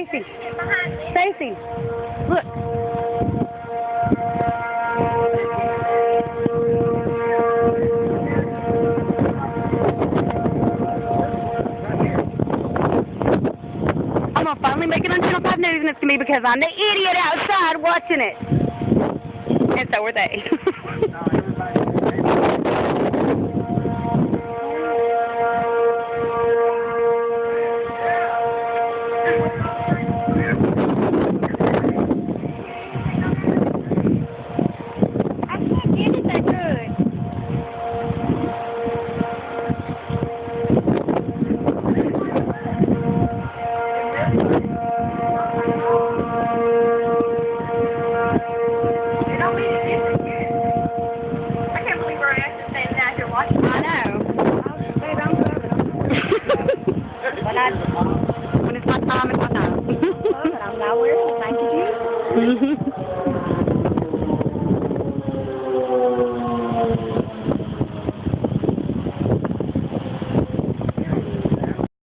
Stacy. Stacy. Look. I'm gonna finally make it on Channel 5 News, and it's gonna be because I'm the idiot outside watching it. And so are they. I can't get it that good. When it's my time, it's my time. I'm not wearing it. Thank you.